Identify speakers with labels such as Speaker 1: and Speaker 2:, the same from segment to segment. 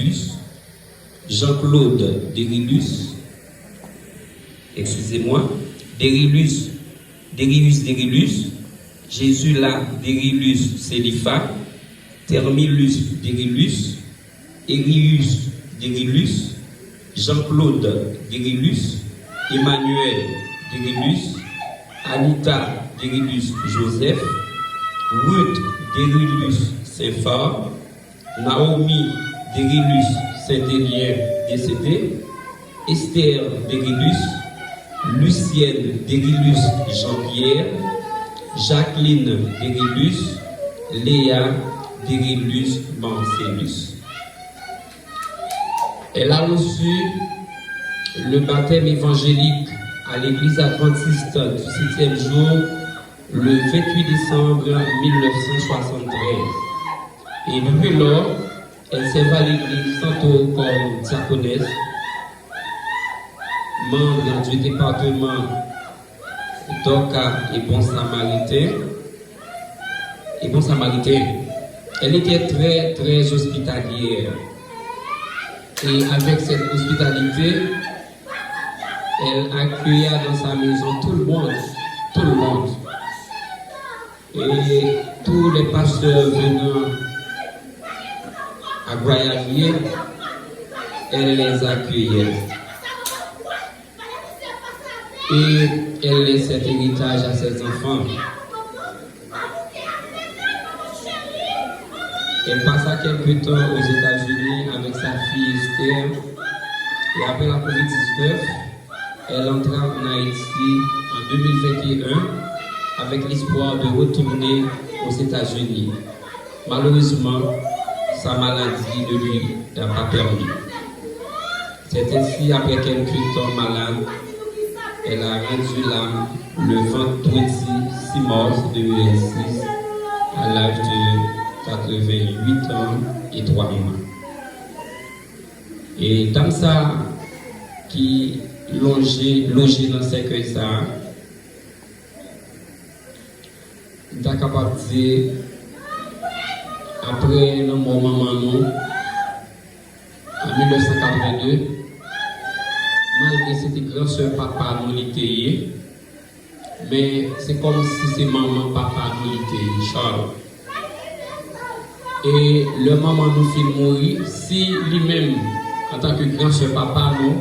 Speaker 1: Dérilus, Jean-Claude Dérilus, excusez-moi, Dérilus, Jésus la Dérilus Célipha, Thermilus Dérilus, Erius Dérilus, Jean-Claude Dérilus, Emmanuel Dérilus, Anita Dérilus Joseph, Ruth Dérilus Saint-Phare, Naomi Dérilus Saint-Élien décédé, Esther Dérilus, Lucienne Dérilus Jean-Pierre, Jacqueline Dérilus, Léa Dérilus Marcellus. Elle a reçu le baptême évangélique à l'église adventiste du 7e jour le 28 décembre 1973. Et depuis lors, elle sert à l'église Santo comme diaconesse, membre du département d'Oka et Bon Samaritain. Elle était très hospitalière. Et avec cette hospitalité, elle accueilla dans sa maison tout le monde. Et tous les pasteurs venant à Guayaquil, elle les accueillait. Et elle laisse cet héritage à ses enfants. Elle passa quelques temps aux États-Unis avec sa fille Esther. Et après la COVID-19, elle entra en Haïti en 2021 avec l'espoir de retourner aux États-Unis. Malheureusement, sa maladie ne lui a pas permis. C'est ainsi, après quelques temps malade, elle a rendu l'âme le vendredi 6 mars 2006 à l'âge de 88 ans et 3 mois. Et dans ça, qui logé dans ces cercueil ça, t'as capable de dire, après le moment nous, en 1982, malgré c'était grand-sœur papa nous l'étayer, mais c'est comme si c'est maman papa nous l'étayer, Charles. Et le maman nous fait mourir, si lui-même, en tant que grand-sœur papa nous,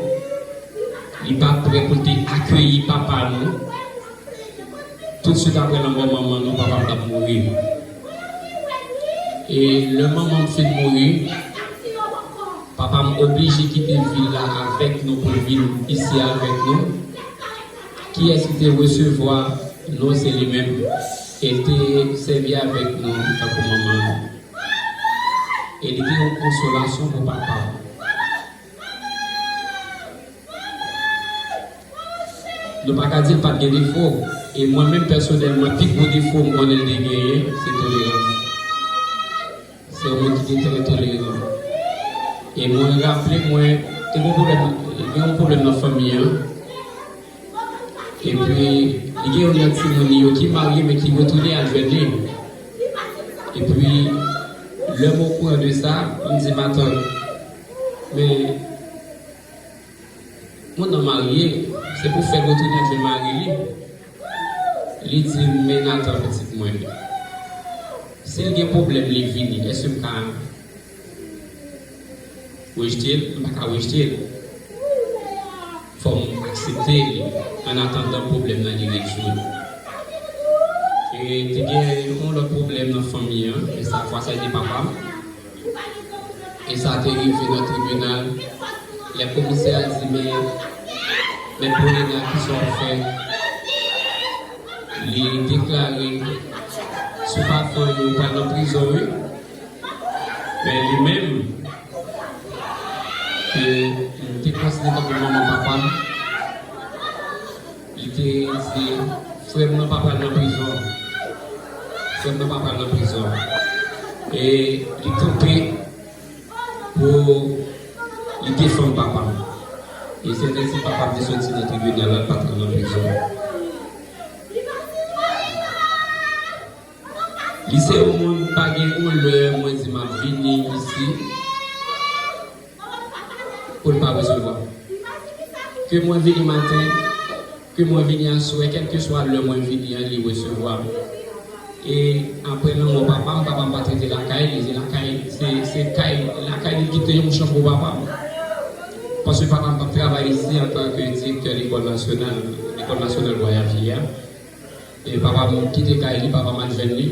Speaker 1: il n'est pas prêt pour accueillir papa nous, tout de suite après le maman nous, papa va mourir. Et le maman me fait mourir, papa m'a obligé de quitter la ville là avec nous pour vivre ici avec nous. Qui est-ce qui te recevoir? Nous, c'est lui-même. Et te servir avec nous, comme maman. Et il était une consolation pour papa. Nous ne pouvons pas dire pas de défaut. Et moi-même, personnellement, le plus gros défaut que je ai gagné, c'est tolérance. C'est un monde qui est très tolérant. Et moi, je me rappelle, moi, il y a un problème dans la famille. Et puis, il y a un petit qui est marié, mais qui est retourné à Jeune. Et puis, le mot courant de ça, il me dit, attends, mais moi, je suis marié, c'est pour faire retourner à Jeune marié. Il dit, mais Nathan, petit moi. S'il y a un problème, il vient, est-ce que je peux rejeter? Je ne peux pas rejeter. Il faut accepter en attendant le problème dans l'élection. Et il y a un problème dans la famille, et ça fois ça a été papa. Et ça a été arrivé dans le tribunal. Les commissaires ont dit, mais pour les gars qui sont faits, les déclarés, ce pas fait, ils sont en prison. Mais lui-même, il était considéré comme maman papa. Il était frère mon papa dans la prison. Frère mon papa dans la prison. Et il campait pour défendre papa. Et c'est ainsi que papa est sorti dans le tribunal, pas dans la prison. Lycée au monde, pas de l'heure, moi je suis venu ici. pour ne pas recevoir. Que moi vienne matin, que moi vienne à souhait, quel que soit le moi vienne à lui recevoir. Et après mon papa m'a traité la caille, c'est la caille qui était une chambre au papa. Parce que papa m'a travaillé ici en tant que directeur de l'école nationale Royal. Et papa m'a quitté caille, papa m'a venu.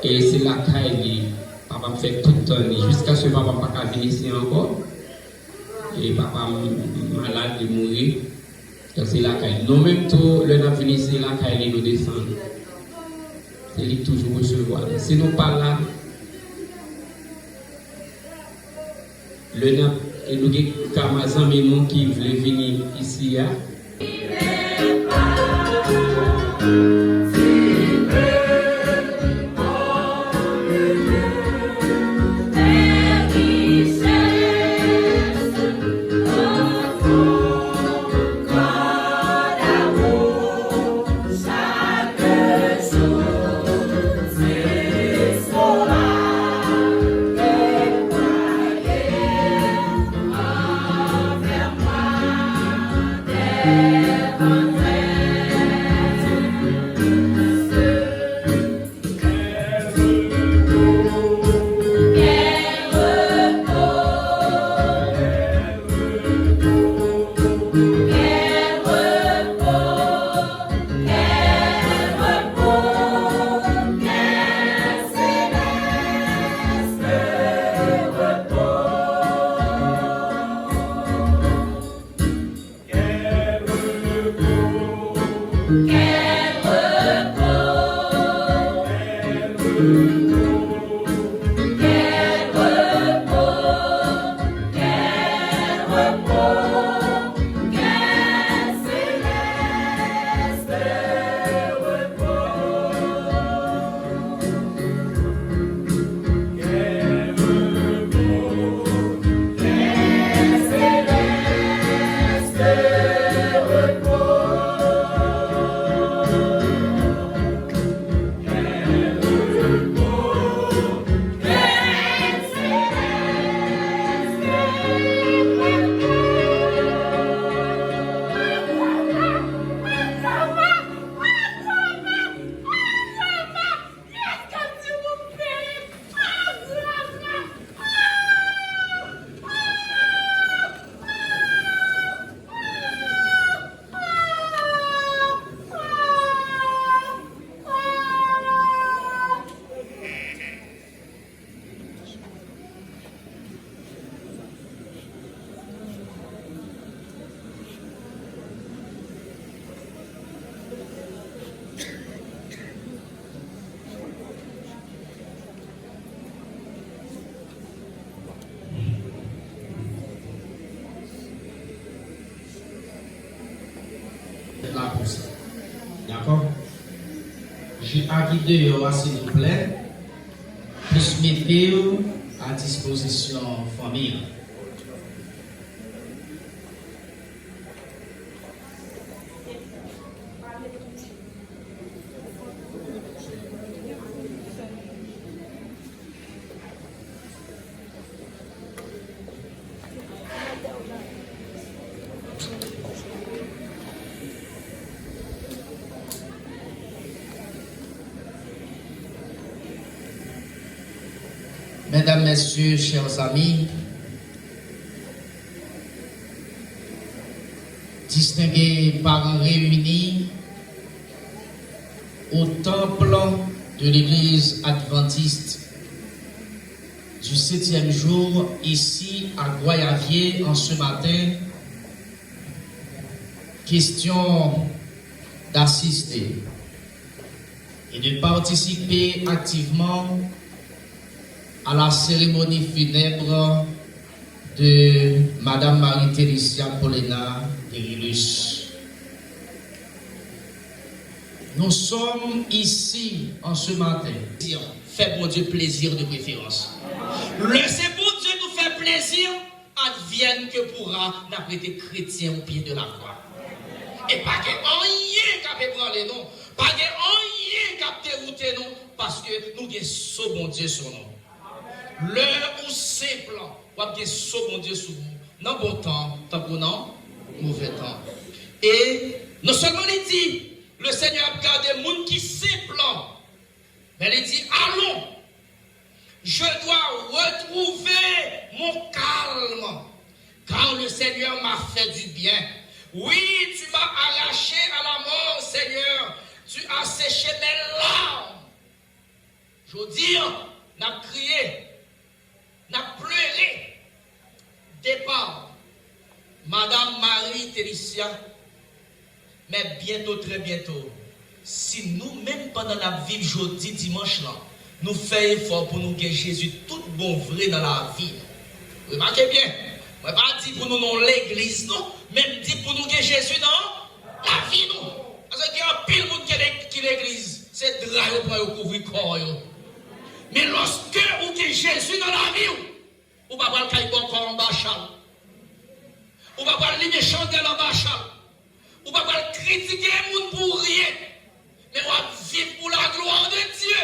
Speaker 1: Et c'est la caille, papa m'a fait tout le temps, jusqu'à ce que papa m'a pas venir ici encore. Et papa malade de mourir. Donc c'est la caille. Nous même tout, le temps venu ici, la caille nous descend. C'est lui toujours recevoir. Si nous pas là, le temps, et nous avons des amis qui veulent venir ici.
Speaker 2: Là pour ça. D'accord? J'ai acquitté, s'il vous plaît, plus mettre à disposition famille. Mesdames, Messieurs, chers amis, distingués parents réunis au temple de l'Église adventiste du 7e jour, ici à Goyavier, en ce matin, question d'assister et de participer activement à la cérémonie funèbre de Madame Marie-Thérésia Paulina Guérilus. Nous sommes ici en ce matin. Fais pour Dieu plaisir de préférence. Laissez pour Dieu nous faire plaisir, advienne que pourra n'apprêter chrétien au pied de la croix. Et pas que rien qui peut prendre les noms, pas que rien qui peut dérouter nous, parce que nous avons ce bon Dieu sur nous. L'heure où simple, ou bien ce bon Dieu sur vous, dans bon temps, tant qu'on dans mauvais temps. Et non seulement il dit, le Seigneur a gardé le monde qui sait plan, mais il dit, allons, je dois retrouver mon calme, car le Seigneur m'a fait du bien. Oui, tu m'as arraché à la mort, Seigneur, tu as séché mes larmes. Je dis, n'a crié, n'a pleuré. Départ, Madame Marie Télicia, mais bientôt, très bientôt, si nous, même pendant la vie jeudi, dimanche là, nous faisons effort pour nous gagner Jésus tout bon vrai dans la vie. Remarquez bien, je ne vais pas dire pour nous dans l'église, non, même dire pour nous gagner Jésus dans la vie, non. Parce qu'il y a un pile monde qui l'église, c'est drap pour couvrir le corps. Mais lorsque vous avez Jésus dans la vie, vous ne pouvez pas le corps en bas chal. Vous ne pouvez pas les méchants de en bas chal. Vous ne pouvez pas critiquer les gens pour rien. Mais vous allez vivre pour la gloire de Dieu.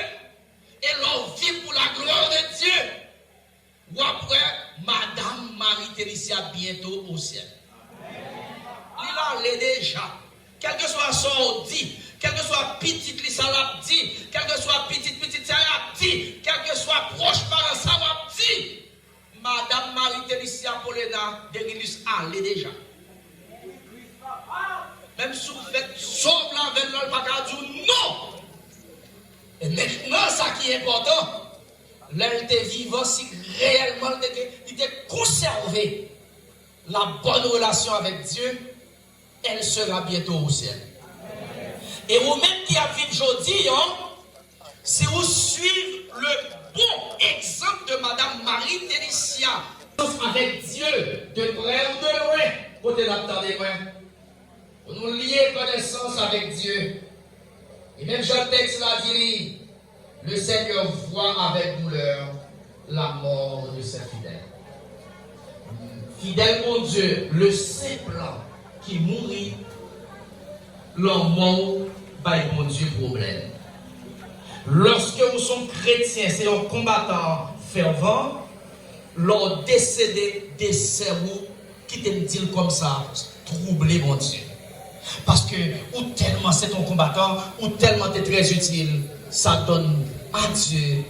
Speaker 2: Et l'on vit pour la gloire de Dieu. Ou après, Madame Marie Télicia bientôt au ciel. Il est déjà. Quel que soit son dit, quel que soit petit ça l'a dit, quel que soit petit ça l'a dit, quel que soit proche parent ça l'a dit. Madame Marie Télicia Paulina Derilus allait déjà. Même si vous faites sauve la veine, le pas dire non. Et maintenant, ça qui est important, l'elle était vivant si réellement il était conservé la bonne relation avec Dieu, elle sera bientôt au ciel. Et vous-même qui avez vécu aujourd'hui, si vous suivez le bon exemple de Madame Marie Télicia, avec Dieu, de près ou de loin, côté d'attendez moi, pour nous lier connaissance avec Dieu. Et même Jean-Texte l'a dit, le Seigneur voit avec douleur la mort de ses fidèles. Fidèle mon Dieu, le simple qui mourit, l'homme mort, mon Dieu problème. Lorsque vous sommes chrétiens, c'est un combattant fervent, l'on décédé des cerveaux qui te disent comme ça, troubler mon Dieu. Parce que, ou tellement c'est ton combattant, ou tellement tu es très utile, ça donne à Dieu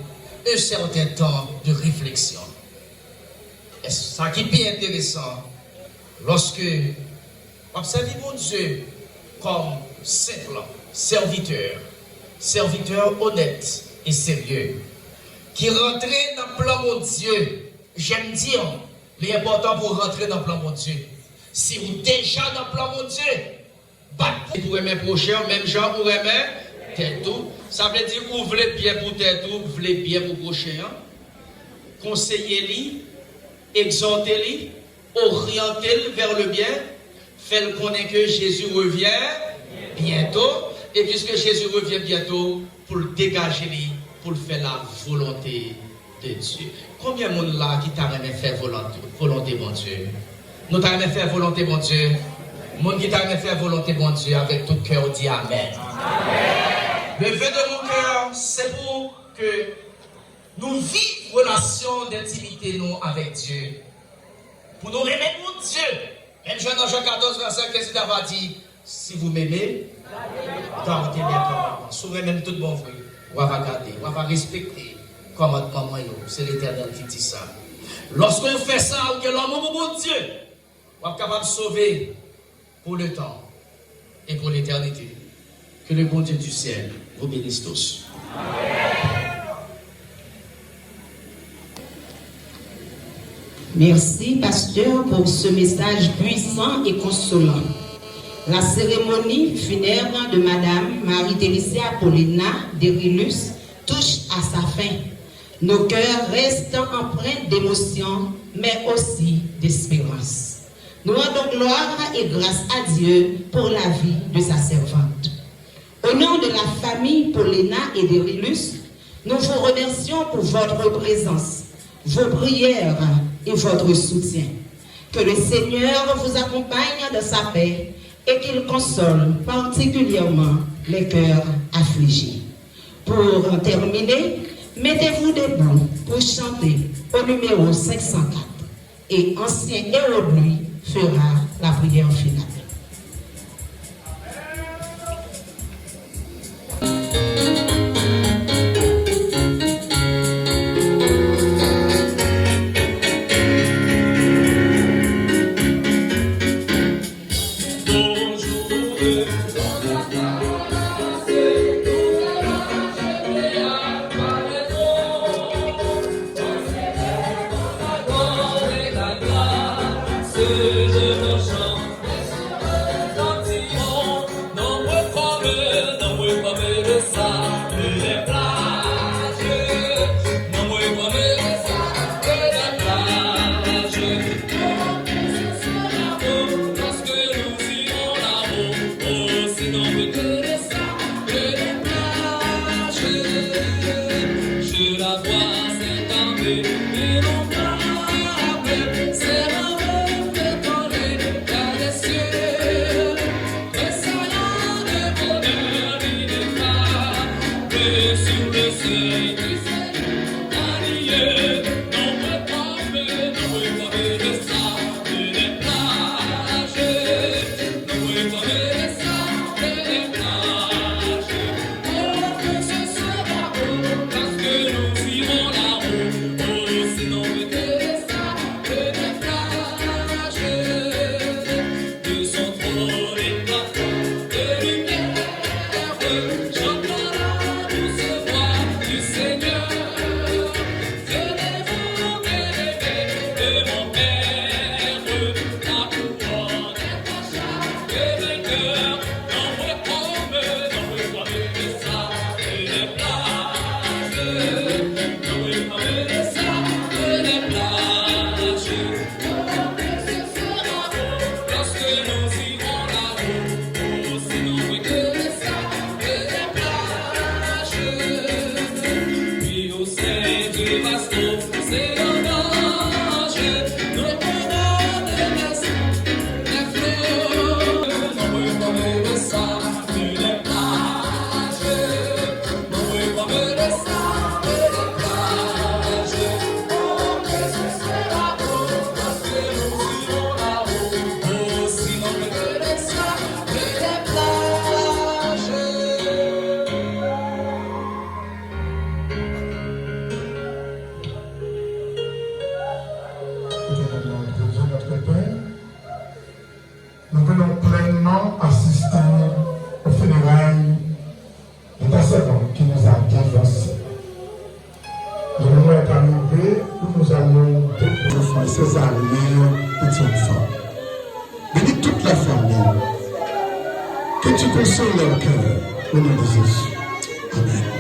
Speaker 2: un certain temps de réflexion. Et ça qui est bien intéressant, lorsque observez mon Dieu comme simple serviteur honnête et sérieux, qui rentrait dans le plan mon Dieu, j'aime dire, l'important pour rentrer dans le plan mon Dieu, si vous déjà dans le plan mon Dieu, pour aimer prochain, même gens pour aimer tête tout. Ça veut dire vous voulez bien pour tête tout, vous voulez bien pour prochain. Conseillez-lui, exhortez-lui, orientez-le vers le bien, faites-le connaître que Jésus revient bientôt. Et puisque Jésus revient bientôt, pour le dégager, pour le faire la volonté de Dieu. Combien de monde là qui t'a jamais fait volonté mon Dieu? Nous t'a jamais fait volonté mon Dieu. Mon qui t'a fait volonté mon Dieu avec tout cœur dit Amen. Amen. Le vœu de mon cœur, c'est pour que nous vivions relation d'intimité nous avec Dieu. Pour nous aimer mon Dieu. Même Jean 14, verset 15, il va dit, si vous m'aimez, gardez mes commandements. Sourez même tout bon vrai. On va garder, on va respecter commandement. C'est l'Éternel qui dit ça. Lorsqu'on fait ça, on est l'homme au bon Dieu. On est capable de sauver pour le temps et pour l'éternité. Que le bon Dieu du ciel vous bénisse tous.
Speaker 3: Merci, pasteur, pour ce message puissant et consolant. La cérémonie funèbre de Madame Marie Télicia Paulina Derilus touche à sa fin. Nos cœurs restent empreints d'émotion, mais aussi d'espérance. Nous rendons gloire et grâce à Dieu pour la vie de sa servante. Au nom de la famille Paulina et Derilus, nous vous remercions pour votre présence, vos prières et votre soutien. Que le Seigneur vous accompagne dans sa paix et qu'il console particulièrement les cœurs affligés. Pour terminer, mettez-vous debout pour chanter au numéro 504. et ancien héros de lui fera la prière finale.
Speaker 4: Nous venons pleinement assister aux funérailles d'un seul homme qui nous a divorcés. Le moment est arrivé où nous allons découvrir ces arrière-petits-enfants. Bénis toute la famille. Que tu consoles leur cœur au nom de Jésus. Amen.